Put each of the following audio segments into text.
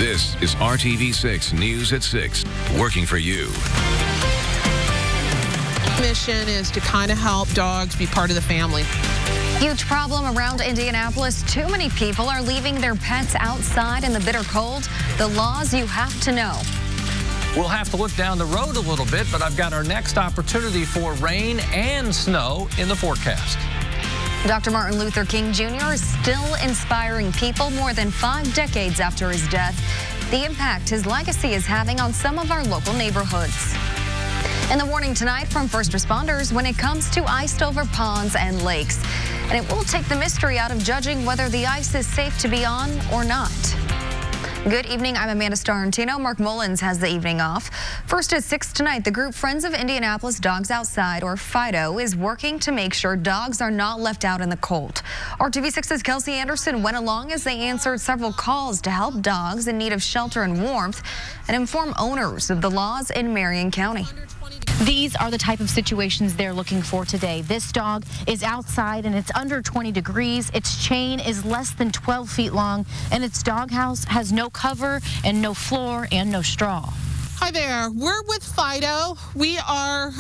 This is RTV6 News at 6, working for you. Mission is to kind of help dogs be part of the family. Huge problem around Indianapolis. Too many people are leaving their pets outside in the bitter cold. The laws you have to know. We'll have to look down the road a little bit, but I've got our next opportunity for rain and snow in the forecast. Dr. Martin Luther King Jr. is still inspiring people more than 5 decades after his death. The impact his legacy is having on some of our local neighborhoods. And the warning tonight from first responders when it comes to iced over ponds and lakes. And it will take the mystery out of judging whether the ice is safe to be on or not. Good evening, I'm Amanda Starantino. Mark Mullins has the evening off. First at 6 tonight, the group Friends of Indianapolis Dogs Outside, or FIDO, is working to make sure dogs are not left out in the cold. RTV6's Kelsey Anderson went along as they answered several calls to help dogs in need of shelter and warmth and inform owners of the laws in Marion County. These are the type of situations they're looking for today. This dog is outside and it's under 20 degrees. Its chain is less than 12 feet long and its doghouse has no cover and no floor and no straw. Hi there, we're with FIDO. We are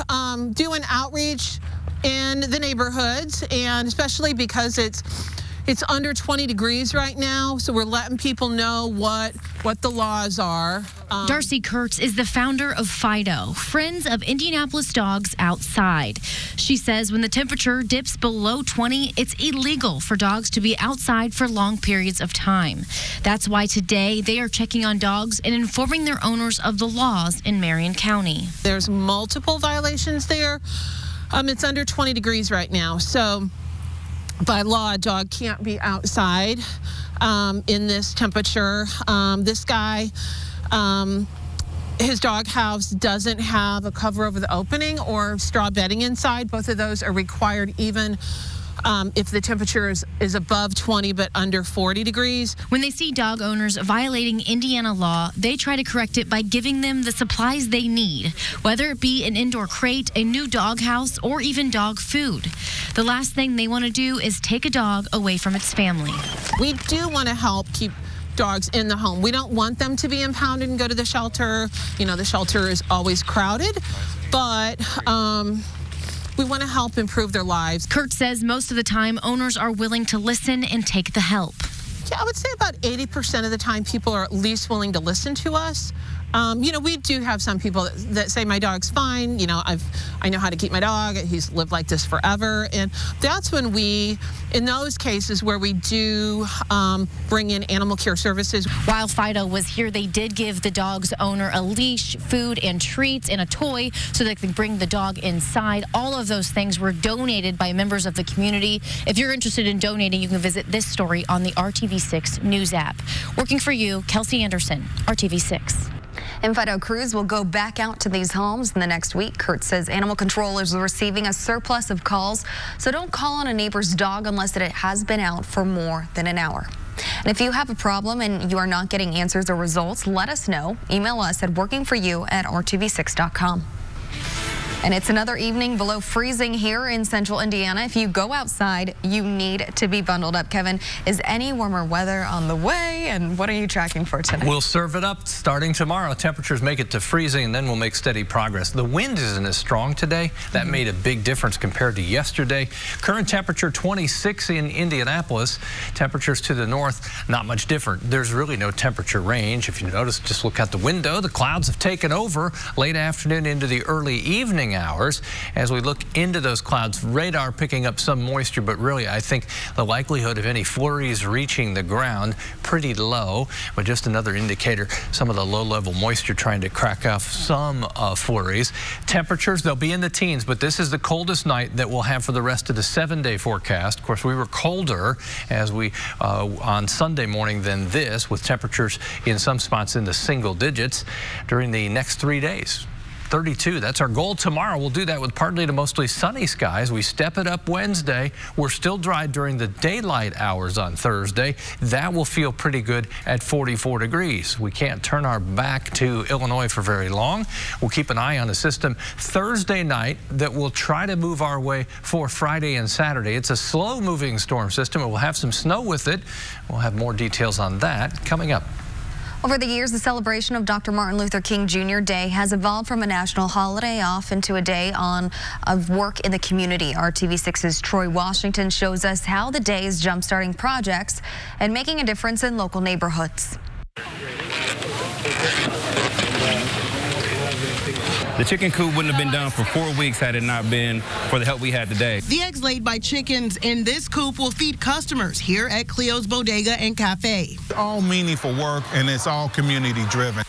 doing outreach in the neighborhoods, and especially because it's under 20 degrees right now, so we're letting people know what the laws are. Darcy Kurtz is the founder of FIDO, Friends of Indianapolis Dogs Outside. She says when the temperature dips below 20, it's illegal for dogs to be outside for long periods of time. That's why today they are checking on dogs and informing their owners of the laws in Marion County. There's multiple violations there. It's under 20 degrees right now, so by law, a dog can't be outside in this temperature. This guy, his dog house doesn't have a cover over the opening or straw bedding inside. Both of those are required even if the temperature is above 20 but under 40 degrees. When they see dog owners violating Indiana law, they try to correct it by giving them the supplies they need, whether it be an indoor crate, a new dog house, or even dog food. The last thing they want to do is take a dog away from its family. We do want to help keep dogs in the home. We don't want them to be impounded and go to the shelter. You know, the shelter is always crowded, but we want to help improve their lives. Kurt says most of the time owners are willing to listen and take the help. Yeah, I would say about 80% of the time people are at least willing to listen to us. You know, we do have some people that say my dog's fine. You know, I know how to keep my dog. He's lived like this forever. And that's when we, in those cases where we do bring in animal care services. While FIDO was here, they did give the dog's owner a leash, food and treats, and a toy so they could bring the dog inside. All of those things were donated by members of the community. If you're interested in donating, you can visit this story on the RTV6 News app. Working for you, Kelsey Anderson, RTV6. And FIDO crews will go back out to these homes in the next week. Kurt says animal control is receiving a surplus of calls, so don't call on a neighbor's dog unless it has been out for more than an hour. And if you have a problem and you are not getting answers or results, let us know. Email us at workingforyou@rtv6.com. And it's another evening below freezing here in central Indiana. If you go outside, you need to be bundled up. Kevin, is any warmer weather on the way? And what are you tracking for tonight? We'll serve it up starting tomorrow. Temperatures make it to freezing, and then we'll make steady progress. The wind isn't as strong today. That made a big difference compared to yesterday. Current temperature 26 in Indianapolis. Temperatures to the north, not much different. There's really no temperature range. If you notice, just look out the window. The clouds have taken over late afternoon into the early evening hours. As we look into those clouds, radar picking up some moisture, but really I think the likelihood of any flurries reaching the ground pretty low, but just another indicator, some of the low-level moisture trying to crack off some flurries. Temperatures, they'll be in the teens, but this is the coldest night that we'll have for the rest of the 7-day forecast. Of course, we were colder as we on Sunday morning than this, with temperatures in some spots in the single digits during the next 3 days. 32. That's our goal tomorrow. We'll do that with partly to mostly sunny skies. We step it up Wednesday. We're still dry during the daylight hours on Thursday. That will feel pretty good at 44 degrees. We can't turn our back to Illinois for very long. We'll keep an eye on the system Thursday night that will try to move our way for Friday and Saturday. It's a slow-moving storm system. It will have some snow with it. We'll have more details on that coming up. Over the years, the celebration of Dr. Martin Luther King Jr. Day has evolved from a national holiday off into a day of work in the community. RTV6's Troy Washington shows us how the day is jump-starting projects and making a difference in local neighborhoods. The chicken coop wouldn't have been done for 4 weeks had it not been for the help we had today. The eggs laid by chickens in this coop will feed customers here at Cleo's Bodega and Cafe. All meaningful work, and it's all community driven.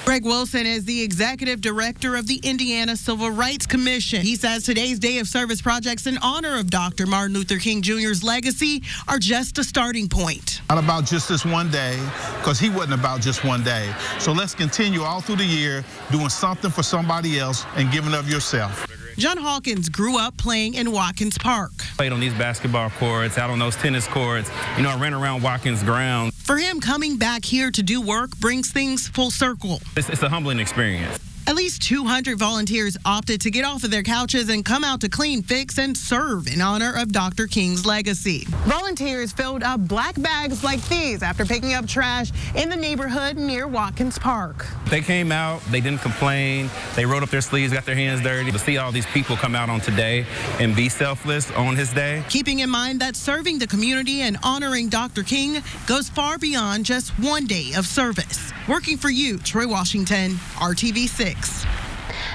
Greg Wilson is the executive director of the Indiana Civil Rights Commission. He says today's day of service projects in honor of Dr. Martin Luther King Jr.'s legacy are just a starting point. Not about just this one day, because he wasn't about just one day. So let's continue all through the year doing something for somebody else and giving of yourself. John Hawkins grew up playing in Watkins Park. Played on these basketball courts, out on those tennis courts. You know, I ran around Watkins ground. For him, coming back here to do work brings things full circle. It's a humbling experience. At least 200 volunteers opted to get off of their couches and come out to clean, fix, and serve in honor of Dr. King's legacy. Volunteers filled up black bags like these after picking up trash in the neighborhood near Watkins Park. They came out, they didn't complain, they rolled up their sleeves, got their hands dirty. To see all these people come out on today and be selfless on his day. Keeping in mind that serving the community and honoring Dr. King goes far beyond just one day of service. Working for you, Troy Washington, RTV6.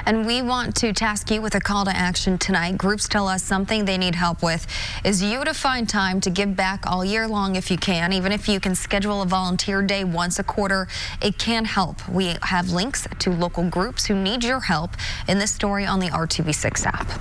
And we want to task you with a call to action tonight. Groups tell us something they need help with is you to find time to give back all year long if you can. Even if you can schedule a volunteer day once a quarter, it can help. We have links to local groups who need your help in this story on the RTV6 app.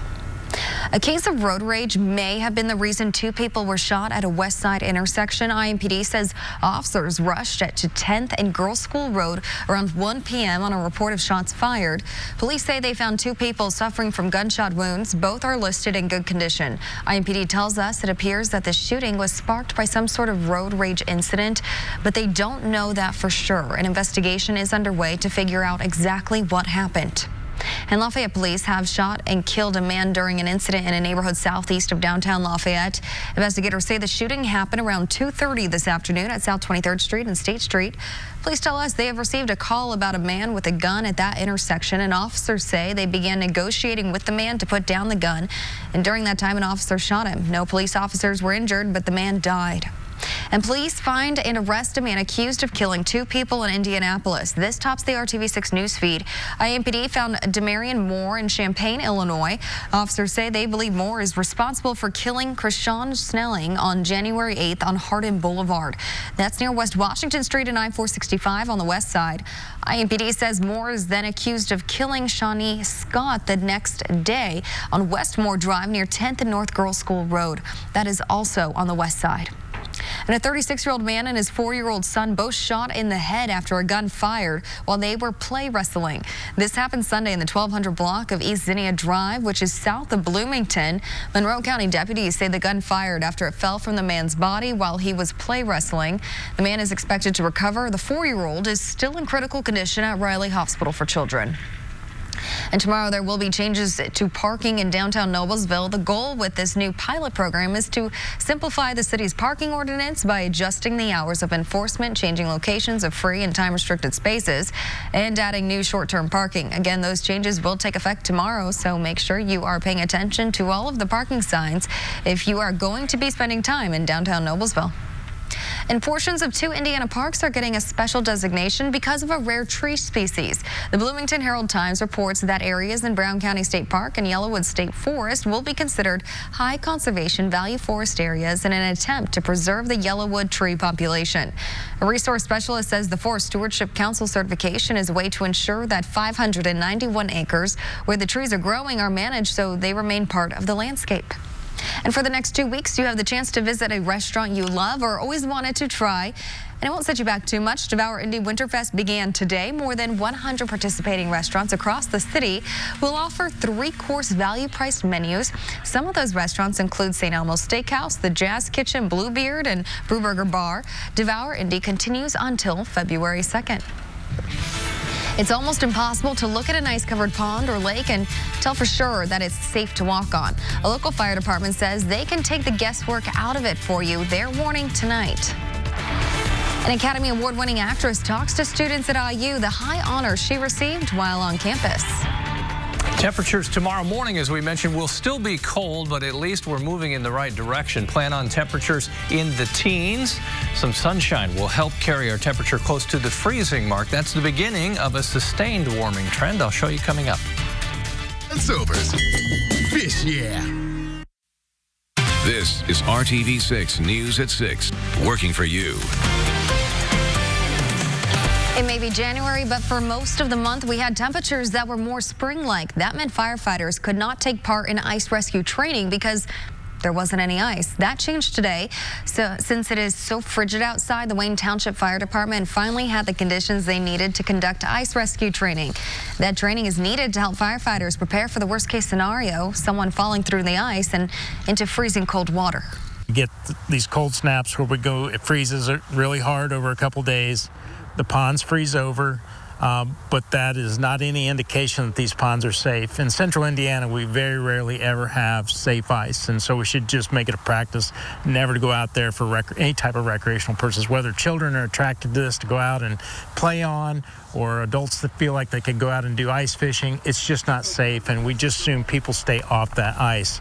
A case of road rage may have been the reason 2 people were shot at a West Side intersection. IMPD says officers rushed to 10th and Girls School Road around 1 p.m. on a report of shots fired. Police say they found 2 people suffering from gunshot wounds. Both are listed in good condition. IMPD tells us it appears that the shooting was sparked by some sort of road rage incident, but they don't know that for sure. An investigation is underway to figure out exactly what happened. And Lafayette police have shot and killed a man during an incident in a neighborhood southeast of downtown Lafayette. Investigators say the shooting happened around 2:30 this afternoon at South 23rd Street and State Street. Police tell us they have received a call about a man with a gun at that intersection, and officers say they began negotiating with the man to put down the gun. And during that time, an officer shot him. No police officers were injured, but the man died. And police find and arrest a man accused of killing 2 people in Indianapolis. This tops the RTV6 news feed. IMPD found Demarion Moore in Champaign, Illinois. Officers say they believe Moore is responsible for killing Krishan Snelling on January 8th on Hardin Boulevard. That's near West Washington Street and I-465 on the west side. IMPD says Moore is then accused of killing Shawnee Scott the next day on Westmore Drive near 10th and North Girls School Road. That is also on the west side. And a 36-year-old man and his 4-year-old son both shot in the head after a gun fired while they were play wrestling. This happened Sunday in the 1200 block of East Zinnia Drive, which is south of Bloomington. Monroe County deputies say the gun fired after it fell from the man's body while he was play wrestling. The man is expected to recover. The 4-year-old is still in critical condition at Riley Hospital for Children. And tomorrow there will be changes to parking in downtown Noblesville. The goal with this new pilot program is to simplify the city's parking ordinance by adjusting the hours of enforcement, changing locations of free and time-restricted spaces, and adding new short-term parking. Again, those changes will take effect tomorrow, so make sure you are paying attention to all of the parking signs if you are going to be spending time in downtown Noblesville. And portions of 2 Indiana parks are getting a special designation because of a rare tree species. The Bloomington Herald-Times reports that areas in Brown County State Park and Yellowwood State Forest will be considered high conservation value forest areas in an attempt to preserve the Yellowwood tree population. A resource specialist says the Forest Stewardship Council certification is a way to ensure that 591 acres where the trees are growing are managed so they remain part of the landscape. And for the next 2 weeks, you have the chance to visit a restaurant you love or always wanted to try. And it won't set you back too much. Devour Indy Winterfest began today. More than 100 participating restaurants across the city will offer 3-course value-priced menus. Some of those restaurants include St. Elmo's Steakhouse, the Jazz Kitchen, Bluebeard, and Brewburger Bar. Devour Indy continues until February 2nd. It's almost impossible to look at an ice-covered pond or lake and tell for sure that it's safe to walk on. A local fire department says they can take the guesswork out of it for you. They're warning tonight. An Academy Award-winning actress talks to students at IU, the high honor she received while on campus. Temperatures tomorrow morning, as we mentioned, will still be cold, but at least we're moving in the right direction. Plan on temperatures in the teens. Some sunshine will help carry our temperature close to the freezing mark. That's the beginning of a sustained warming trend. I'll show you coming up. Sobers. Fish, yeah. This is RTV6 News at 6, working for you. It may be January, but for most of the month, we had temperatures that were more spring-like. That meant firefighters could not take part in ice rescue training because there wasn't any ice. That changed today. So since it is so frigid outside, the Wayne Township Fire Department finally had the conditions they needed to conduct ice rescue training. That training is needed to help firefighters prepare for the worst-case scenario, someone falling through the ice and into freezing cold water. Get these cold snaps where it freezes really hard over a couple days. The ponds freeze over, but that is not any indication that these ponds are safe. In central Indiana, we very rarely ever have safe ice, and so we should just make it a practice never to go out there for any type of recreational purposes, whether children are attracted to this to go out and play on, or adults that feel like they could go out and do ice fishing. It's just not safe, and we just assume people stay off that ice.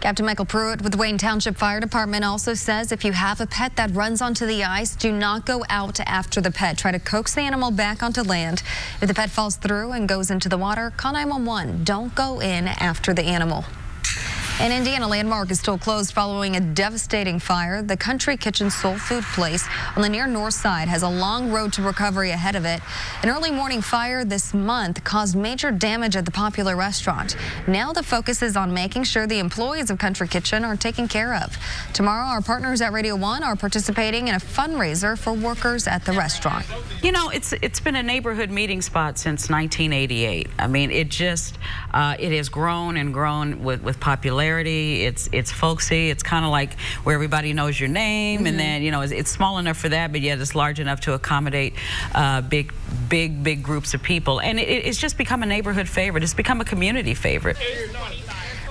Captain Michael Pruitt with the Wayne Township Fire Department also says if you have a pet that runs onto the ice, do not go out after the pet. Try to coax the animal back onto land. If the pet falls through and goes into the water, call 911. Don't go in after the animal. An Indiana landmark is still closed following a devastating fire. The Country Kitchen Soul Food Place on the near north side has a long road to recovery ahead of it. An early morning fire this month caused major damage at the popular restaurant. Now the focus is on making sure the employees of Country Kitchen are taken care of. Tomorrow, our partners at Radio 1 are participating in a fundraiser for workers at the restaurant. You know, it's been a neighborhood meeting spot since 1988. I mean, it has grown and grown with popularity. It's folksy. It's kind of like where everybody knows your name, and then, you know, it's small enough for that, but yet it's large enough to accommodate big groups of people. And it's just become a neighborhood favorite. It's become a community favorite.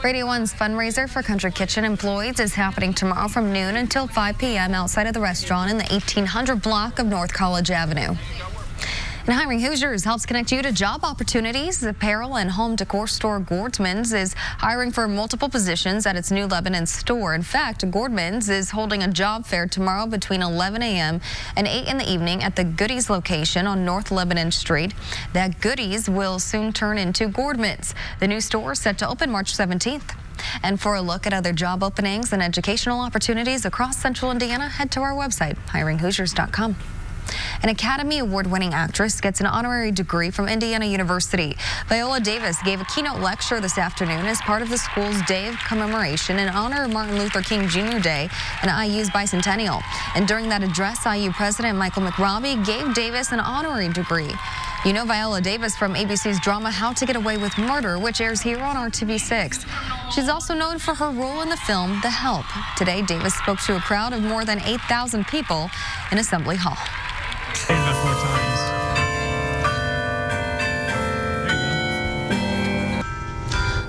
Radio 1's fundraiser for Country Kitchen employees is happening tomorrow from noon until 5 p.m. outside of the restaurant in the 1800 block of North College Avenue. And Hiring Hoosiers helps connect you to job opportunities. Apparel and home decor store Gordman's is hiring for multiple positions at its new Lebanon store. In fact, Gordman's is holding a job fair tomorrow between 11 a.m. and 8 in the evening at the Goodies location on North Lebanon Street. That Goodies will soon turn into Gordman's. The new store is set to open March 17th. And for a look at other job openings and educational opportunities across Central Indiana, head to our website, hiringhoosiers.com. An Academy Award-winning actress gets an honorary degree from Indiana University. Viola Davis gave a keynote lecture this afternoon as part of the school's day of commemoration in honor of Martin Luther King Jr. Day and IU's bicentennial. And during that address, IU President Michael McRobbie gave Davis an honorary degree. You know Viola Davis from ABC's drama How to Get Away with Murder, which airs here on RTV6. She's also known for her role in the film The Help. Today, Davis spoke to a crowd of more than 8,000 people in Assembly Hall. Say that 4 times.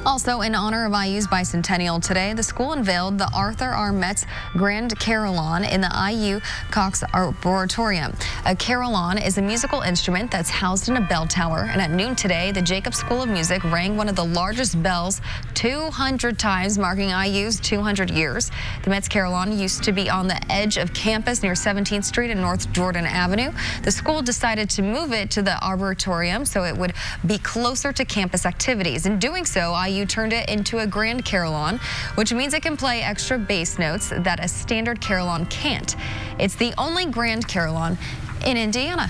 Also, in honor of IU's bicentennial today, the school unveiled the Arthur R. Metz Grand Carillon in the IU Cox Arboretum. A carillon is a musical instrument that's housed in a bell tower, and at noon today, the Jacobs School of Music rang one of the largest bells 200 times, marking IU's 200 years. The Metz Carillon used to be on the edge of campus near 17th Street and North Jordan Avenue. The school decided to move it to the Arboretum so it would be closer to campus activities. In doing so, IU turned it into a grand carillon, which means it can play extra bass notes that a standard carillon can't. It's the only grand carillon in Indiana.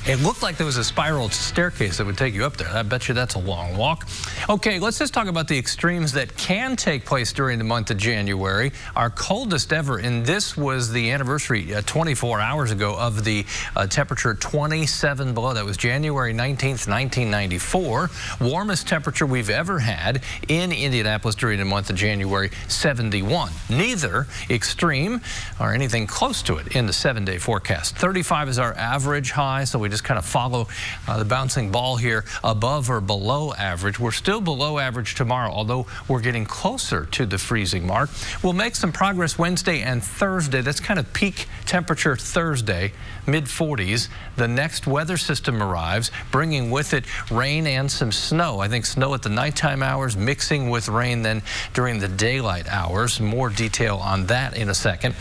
It looked like there was a spiral staircase that would take you up there. I bet you that's a long walk. Okay, let's just talk about the extremes that can take place during the month of January. Our coldest ever, and this was the anniversary 24 hours ago of the temperature 27 below. That was January 19th, 1994. Warmest temperature we've ever had in Indianapolis during the month of January, 71. Neither extreme or anything close to it in the 7-day forecast. 35 is our average high, so we just kind of follow the bouncing ball here above or below average. We're still below average tomorrow, although we're getting closer to the freezing mark. We'll make some progress Wednesday and Thursday. That's kind of peak temperature Thursday, mid-40s. The next weather system arrives, bringing with it rain and some snow. I think snow at the nighttime hours mixing with rain then during the daylight hours. More detail on that in a second.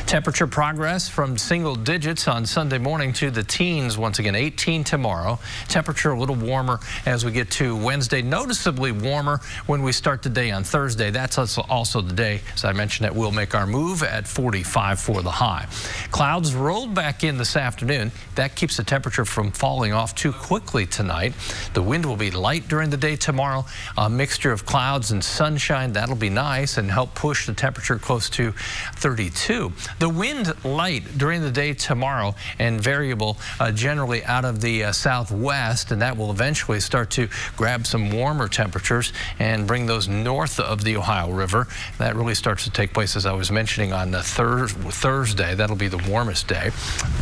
Temperature progress from single digits on Sunday morning to the teens once again. 18 tomorrow. Temperature a little warmer as we get to Wednesday. Noticeably warmer when we start the day on Thursday. That's also the day, as I mentioned, that we'll make our move at 45 for the high. Clouds rolled back in this afternoon. That keeps the temperature from falling off too quickly tonight. The wind will be light during the day tomorrow. A mixture of clouds and sunshine. That'll be nice and help push the temperature close to 32. The wind light during the day tomorrow and variable generally out of the southwest, and that will eventually start to grab some warmer temperatures and bring those north of the Ohio River. That really starts to take place, as I was mentioning, on Thursday. That'll be the warmest day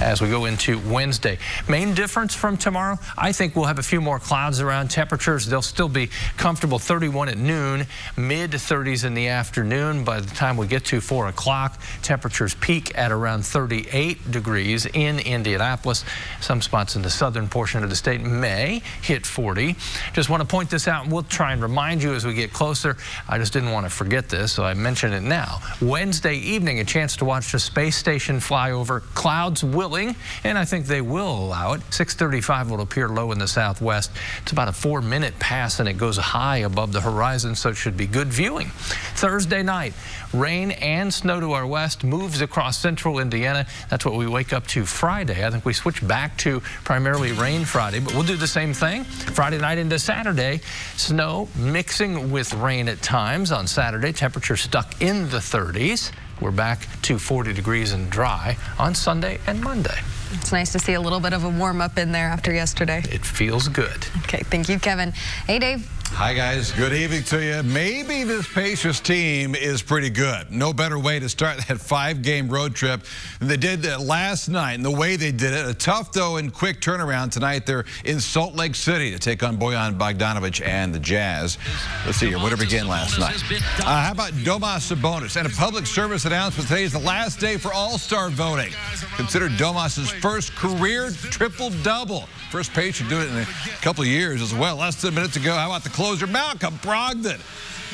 as we go into Wednesday. Main difference from tomorrow, I think we'll have a few more clouds around. Temperatures, they'll still be comfortable. 31 at noon, mid-30s in the afternoon. By the time we get to 4 o'clock, temperatures peak at around 38 degrees in Indianapolis. Some spots in the southern portion of the state may hit 40. Just want to point this out, and we'll try and remind you as we get closer. I just didn't want to forget this, so I mention it now. Wednesday evening, a chance to watch the space station fly over, clouds willing, and I think they will allow it. 6:35 will appear low in the southwest. It's about a 4-minute pass, and it goes high above the horizon, so it should be good viewing. Thursday night, rain and snow to our west, moves across central Indiana. That's what we wake up to Friday. I think we switch back to primarily rain Friday, but we'll do the same thing. Friday night into Saturday, snow mixing with rain at times. On Saturday, temperature stuck in the 30s. We're back to 40 degrees and dry on Sunday and Monday. It's nice to see a little bit of a warm up in there after yesterday. It feels good. Okay, thank you, Kevin. Hey, Dave. Hi, guys. Good evening to you. Maybe this Pacers team is pretty good. No better way to start that 5-game road trip than they did last night. And the way they did it, a tough, though, and quick turnaround tonight. They're in Salt Lake City to take on Bojan Bogdanovic and the Jazz. Let's see here. What did we begin last night? How about Domas Sabonis? And a public service announcement. Today is the last day for All-Star voting. Considered Domas's first career triple-double. First Patriot to do it in a couple of years as well. Less than minutes ago, how about the closer, Malcolm Brogdon?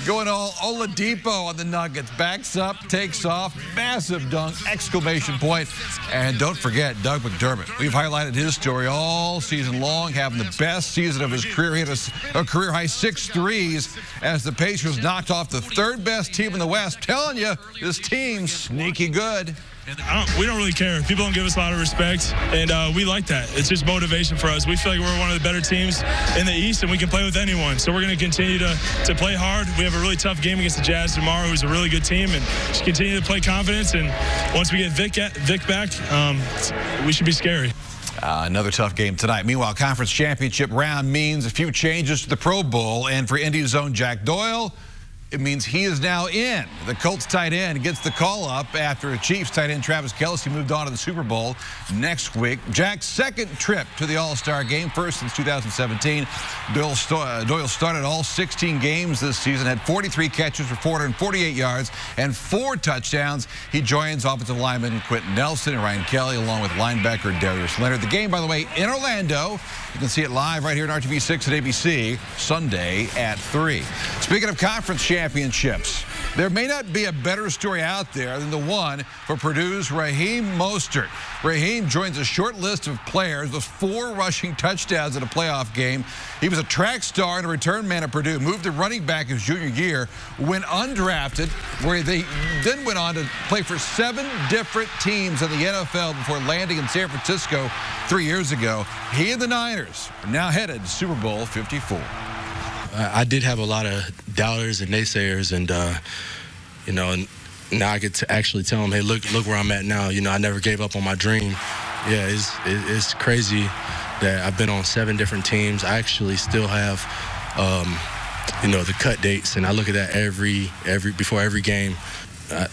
Going all Oladipo on the Nuggets. Backs up, takes off. Massive dunk, exclamation point. And don't forget Doug McDermott. We've highlighted his story all season long, having the best season of his career. He had a career-high 6 threes as the Pacers knocked off the third-best team in the West. Telling you, this team's sneaky good. We don't really care. People don't give us a lot of respect, and we like that. It's just motivation for us. We feel like we're one of the better teams in the East, and we can play with anyone. So we're going to continue to play hard. We have a really tough game against the Jazz tomorrow, who's a really good team, and just continue to play confidence. And once we get Vic back, we should be scary. Another tough game tonight. Meanwhile, conference championship round means a few changes to the Pro Bowl, and for Indy's own Jack Doyle, it means he is now in. The Colts tight end gets the call-up after Chiefs tight end Travis Kelce moved on to the Super Bowl next week. Jack's second trip to the All-Star game, first since 2017. Doyle started all 16 games this season, had 43 catches for 448 yards and 4 touchdowns. He joins offensive lineman Quentin Nelson and Ryan Kelly, along with linebacker Darius Leonard. The game, by the way, in Orlando. You can see it live right here on RTV6 at ABC, Sunday at 3. Speaking of conference championships, there may not be a better story out there than the one for Purdue's Raheem Mostert. Raheem joins a short list of players with 4 rushing touchdowns in a playoff game. He was a track star and a return man at Purdue, moved to running back his junior year, went undrafted, where they then went on to play for 7 different teams in the NFL before landing in San Francisco 3 years ago. He and the Niners are now headed to Super Bowl 54. I did have a lot of doubters and naysayers, and now I get to actually tell them, hey, look where I'm at now. I never gave up on my dream. Yeah, it's crazy that I've been on 7 different teams. I actually still have, the cut dates, and I look at that every before every game.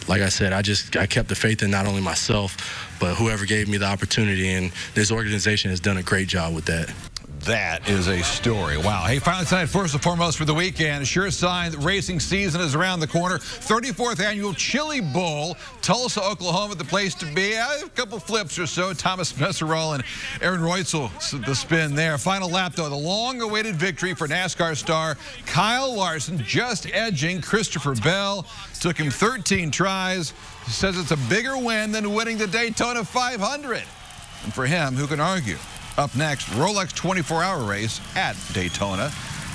like I said, I kept the faith in not only myself, but whoever gave me the opportunity, and this organization has done a great job with that. That is a story. Wow. Hey, finally tonight, first and foremost for the weekend, sure sign that racing season is around the corner. 34th annual Chili Bowl, Tulsa, Oklahoma, the place to be. A couple flips or so. Thomas Messerall and Aaron Reutzel, the spin there. Final lap, though, the long-awaited victory for NASCAR star Kyle Larson, just edging Christopher Bell. Took him 13 tries. He says it's a bigger win than winning the Daytona 500. And for him, who can argue? Up next, Rolex 24-hour race at Daytona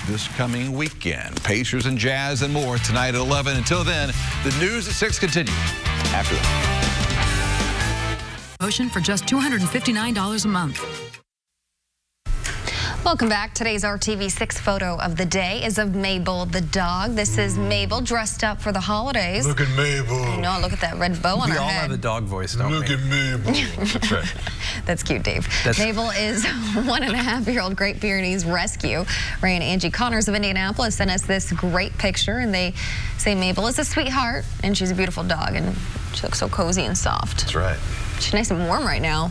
this coming weekend. Pacers and Jazz and more tonight at 11. Until then, the news at 6 continues after that. Motion for just $259 a month. Welcome back. Today's RTV6 photo of the day is of Mabel the dog. This is Mabel dressed up for the holidays. Look at Mabel. I know, look at that red bow on her head. We all have a dog voice, don't we? Look at Mabel. That's right. That's cute, Dave. Mabel is 1.5-year-old Great Pyrenees Rescue. Ray and Angie Connors of Indianapolis sent us this great picture, and they say Mabel is a sweetheart, and she's a beautiful dog, and she looks so cozy and soft. That's right. She's nice and warm right now.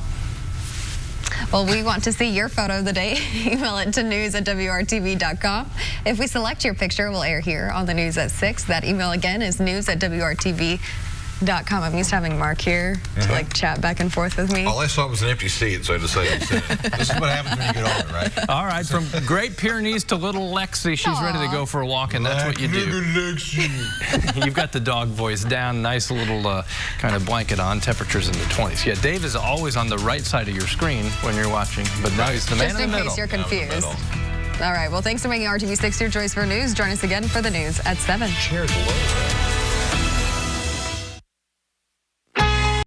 Well, we want to see your photo of the day. Email it to news@wrtv.com. If we select your picture, we'll air here on the News at 6. That email again is news@wrtv.com. I'm used to having Mark here to like chat back and forth with me. All I saw was an empty seat, so I decided to sit. This is what happens when you get older, right? All right, from Great Pyrenees to little Lexi, she's ready to go for a walk, and that's what you do. You've got the dog voice down, nice little kind of blanket on, temperatures in the 20s. Yeah, Dave is always on the right side of your screen when you're watching, but now he's the man in the middle. Just in case you're confused. All right, well, thanks for making RTV6 your choice for news. Join us again for the news at 7. Cheers, hello.